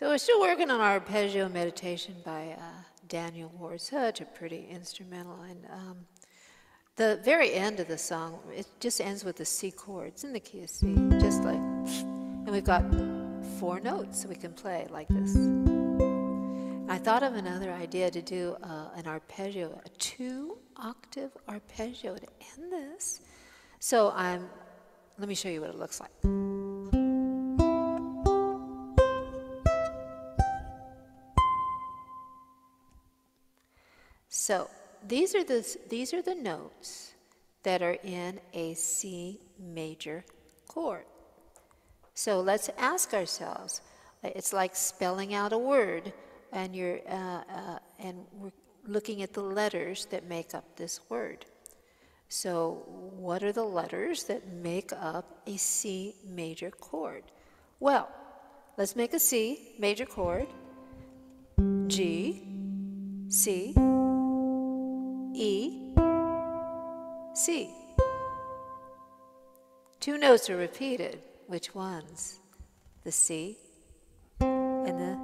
So we're still working on our Arpeggio meditation by Daniel Ward. Such a pretty instrumental. And the very end of the song, it just ends with the C chord. It's in the key of C, just like, and we've got 4 notes so we can play like this. I thought of another idea to do an arpeggio, a 2-octave arpeggio to end this. So let me show you what it looks like. So these are the notes that are in a C major chord. So let's ask ourselves, it's like spelling out a word, and we're looking at the letters that make up this word. So what are the letters that make up a C major chord? Well, let's make a C major chord. G, C, E, C. 2 notes are repeated. Which ones? The C and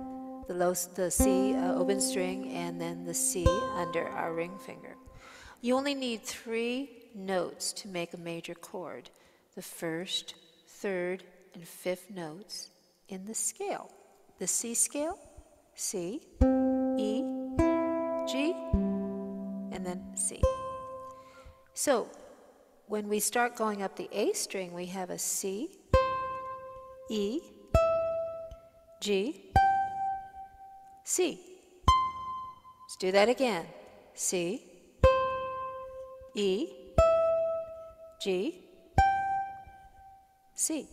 the C open string, and then the C under our ring finger. You only need 3 notes to make a major chord. The 1st, 3rd, and 5th notes in the scale. The C scale, C, E, G, and then C. So when we start going up the A string, we have a C, E, G, C. Let's do that again. C, E, G, C.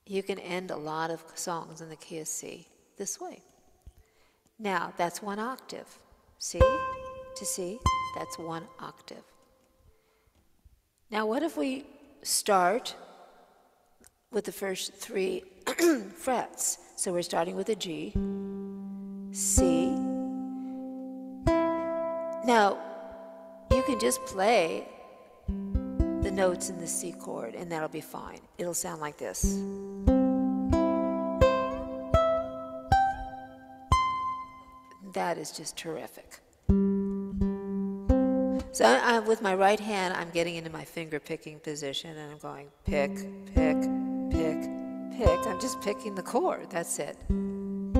You can end a lot of songs in the key of C this way. Now, that's 1 octave. C to C, that's 1 octave. Now, what if we start with the first 3 frets? So we're starting with a G, C. Now, you can just play the notes in the C chord, and that'll be fine. It'll sound like this. That is just terrific. So with my right hand, I'm getting into my finger picking position, and I'm going pick, pick, pick, pick. I'm just picking the chord. That's it. And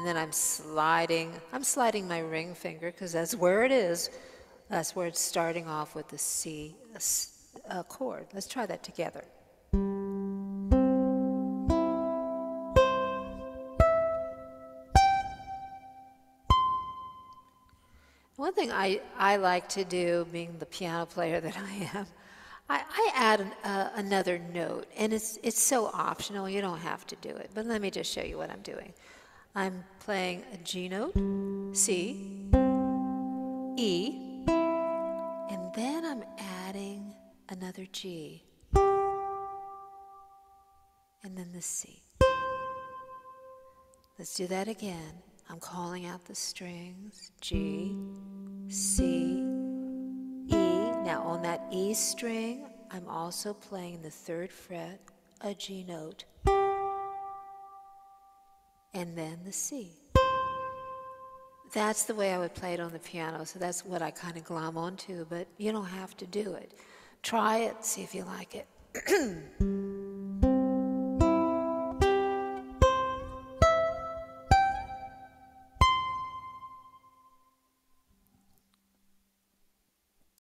then I'm sliding my ring finger, because that's where it is. That's where it's starting off with the C chord. Let's try that together. One thing I like to do, being the piano player that I am, I add another note, and it's so optional, you don't have to do it. But let me just show you what I'm doing. I'm playing a G note, C, E, and then I'm adding another G, and then the C. Let's do that again. I'm calling out the strings, G, C, E. Now on that E string, I'm also playing the 3rd fret, a G note, and then the C. That's the way I would play it on the piano, so that's what I kind of glom onto, but you don't have to do it. Try it, see if you like it.